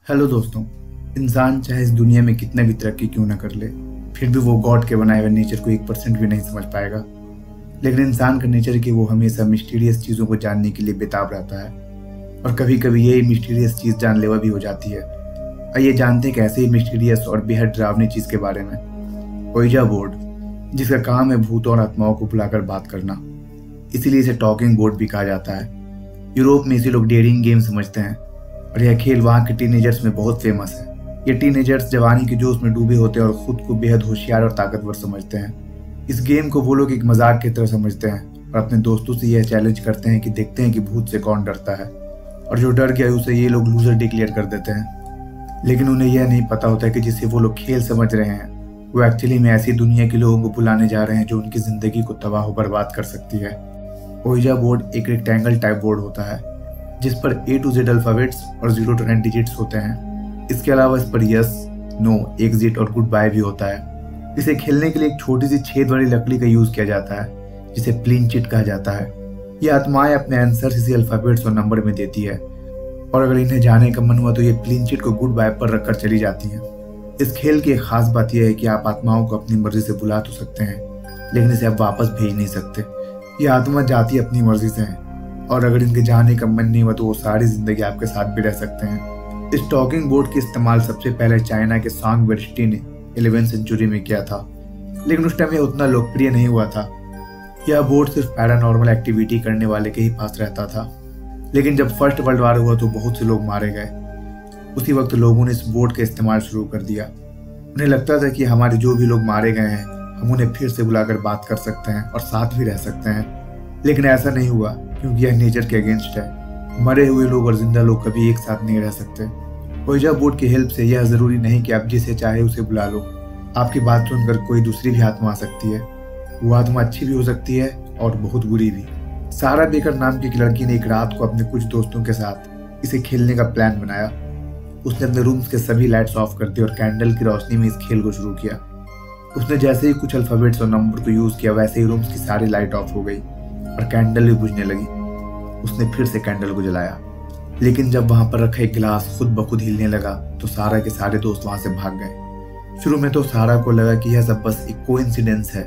Hello दोस्तों। इंसान चाहे इस दुनिया में कितना भी तरक्की क्यों ना कर ले, फिर भी वो गॉड के बनाए हुए नेचर को 1% भी नहीं समझ पाएगा। लेकिन इंसान का नेचर है कि वो हमेशा मिस्टीरियस चीज़ों को जानने के लिए बेताब रहता है, और कभी कभी यही मिस्टीरियस चीज़ जानलेवा भी हो जाती है। आइए जानते हैं कि ऐसे ही मिस्टीरियस और बेहद डरावनी चीज़ के बारे में। ओइजा बोर्ड, जिसका काम है भूतों और आत्माओं को बुलाकर बात करना, इसीलिए इसे टॉकिंग बोर्ड भी कहा जाता है। यूरोप में इसे लोग डेयरिंग गेम समझते हैं, और यह खेल वहाँ के टीनेजर्स में बहुत फेमस है। ये टीनेजर्स जवानी के जोश में डूबे होते हैं और खुद को बेहद होशियार और ताकतवर समझते हैं। इस गेम को वो लोग एक मजाक की तरह समझते हैं और अपने दोस्तों से यह चैलेंज करते हैं कि देखते हैं कि भूत से कौन डरता है, और जो डर गया उसे ये लोग लूजर डिक्लेयर कर देते हैं। लेकिन उन्हें यह नहीं पता होता कि जिसे वो लोग खेल समझ रहे हैं वो एक्चुअली में ऐसी दुनिया के लोगों को बुलाने जा रहे हैं जो उनकी जिंदगी को तबाह बर्बाद कर सकती है। ओइजा बोर्ड एक रेक्टेंगल टाइप बोर्ड होता है जिस पर A to Z अल्फाबेट्स और 0 to 10 डिजिट्स होते हैं। इसके अलावा इस पर यस, नो, एग्जिट और गुड बाय भी होता है। इसे खेलने के लिए एक छोटी सी छेद वाली लकड़ी का यूज किया जाता है जिसे प्लीन चिट कहा जाता है। ये आत्माएं अपने आंसर इसी अल्फाबेट्स और नंबर में देती है, और अगर इन्हें जाने का मन हुआ तो ये प्लीन चिट को गुड बाय पर रखकर चली जाती हैं। इस खेल की एक खास बात यह है कि आप आत्माओं को अपनी मर्जी से बुला तो सकते हैं, लेकिन इसे आप वापस भेज नहीं सकते। ये आत्मा जाती अपनी मर्जी से है, और अगर इनके जाने का मन नहीं हुआ तो वो सारी जिंदगी आपके साथ भी रह सकते हैं। इस टॉकिंग बोर्ड के इस्तेमाल सबसे पहले चाइना के सांग वेडस्टी ने 11वीं सेंचुरी में किया था, लेकिन उस टाइम ये उतना लोकप्रिय नहीं हुआ था। यह बोर्ड सिर्फ पैरानॉर्मल एक्टिविटी करने वाले के ही पास रहता था। लेकिन जब फर्स्ट वर्ल्ड वार हुआ तो बहुत से लोग मारे गए। उसी वक्त लोगों ने इस बोर्ड का इस्तेमाल शुरू कर दिया। उन्हें लगता था कि हमारे जो भी लोग मारे गए हैं हम उन्हें फिर से बुलाकर बात कर सकते हैं और साथ भी रह सकते हैं। लेकिन ऐसा नहीं हुआ, क्योंकि यह नेचर के अगेंस्ट है। मरे हुए लोग और जिंदा लोग कभी एक साथ नहीं रह सकते। ओइजा बोर्ड की हेल्प से यह जरूरी नहीं कि आप जिसे चाहे उसे बुला लो। आपकी बात सुनकर कोई दूसरी भी आत्मा आ सकती है। वो आत्मा अच्छी भी हो सकती है और बहुत बुरी भी। सारा बेकर नाम की एक लड़की ने एक रात को अपने कुछ दोस्तों के साथ इसे खेलने का प्लान बनाया। उसने अपने रूम्स के सभी लाइट्स ऑफ कर दिए और कैंडल की रोशनी में इस खेल को शुरू किया। उसने जैसे ही कुछ अल्फाबेट्स और नंबर को यूज किया वैसे ही रूम्स की सारी लाइट ऑफ हो गई और कैंडल भी बुझने लगी। उसने फिर से कैंडल को जलाया, लेकिन जब वहां पर रखा एक गिलास खुद ब खुद हिलने लगा तो सारा के सारे दोस्त वहां से भाग गए। शुरू में तो सारा को लगा कि यह सब बस एक कोइंसिडेंस है,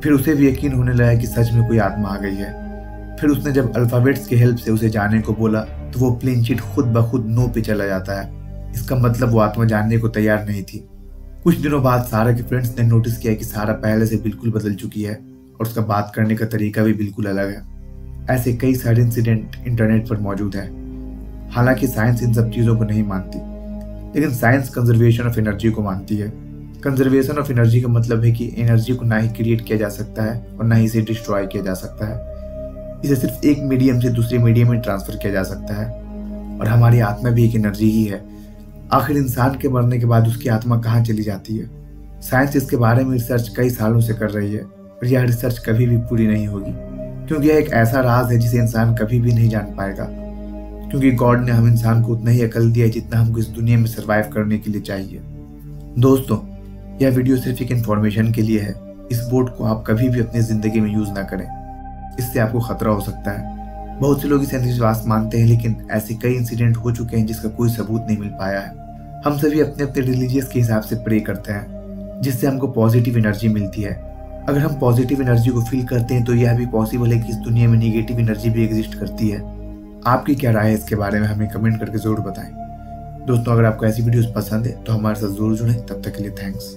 फिर उसे भी यकीन होने लगा कि सच में कोई आत्मा आ गई है। फिर उसने जब अल्फाबेट्स की हेल्प से उसे जाने को बोला तो वो प्लेन चिट खुद ब खुद नो पे चला जाता है। इसका मतलब वो आत्मा जानने को तैयार नहीं थी। कुछ दिनों बाद सारा के फ्रेंड्स ने नोटिस किया कि सारा पहले से बिल्कुल बदल चुकी है और उसका बात करने का तरीका भी बिल्कुल अलग है। ऐसे कई सारे इंसिडेंट इंटरनेट पर मौजूद है। हालांकि साइंस इन सब चीज़ों को नहीं मानती, लेकिन साइंस कंजर्वेशन ऑफ एनर्जी को मानती है। कंजर्वेशन ऑफ एनर्जी का मतलब है कि एनर्जी को ना ही क्रिएट किया जा सकता है और ना ही इसे डिस्ट्रॉय किया जा सकता है। इसे सिर्फ एक मीडियम से दूसरे मीडियम में ट्रांसफर किया जा सकता है, और हमारी आत्मा भी एक एनर्जी ही है। आखिर इंसान के मरने के बाद उसकी आत्मा कहाँ चली जाती है? साइंस इसके बारे में रिसर्च कई सालों से कर रही है, और यह रिसर्च कभी भी पूरी नहीं होगी, क्योंकि यह एक ऐसा राज है जिसे इंसान कभी भी नहीं जान पाएगा। क्योंकि गॉड ने हम इंसान को उतना ही अकल दिया है जितना हमको इस दुनिया में सरवाइव करने के लिए चाहिए। दोस्तों, यह वीडियो सिर्फ एक इन्फॉर्मेशन के लिए है। इस बोर्ड को आप कभी भी अपनी जिंदगी में यूज ना करें, इससे आपको खतरा हो सकता है। बहुत से लोग इसे अंधविश्वास मानते हैं, लेकिन ऐसे कई इंसिडेंट हो चुके हैं जिसका कोई सबूत नहीं मिल पाया है। हम सभी अपने अपने रिलीजियस के हिसाब से प्रे करते हैं, जिससे हमको पॉजिटिव एनर्जी मिलती है। अगर हम पॉजिटिव एनर्जी को फील करते हैं तो यह भी पॉसिबल है कि इस दुनिया में नेगेटिव एनर्जी भी एग्जिस्ट करती है। आपकी क्या राय है इसके बारे में हमें कमेंट करके जरूर बताएं। दोस्तों, अगर आपको ऐसी वीडियोस पसंद है तो हमारे साथ जरूर जुड़ें। तब तक के लिए थैंक्स।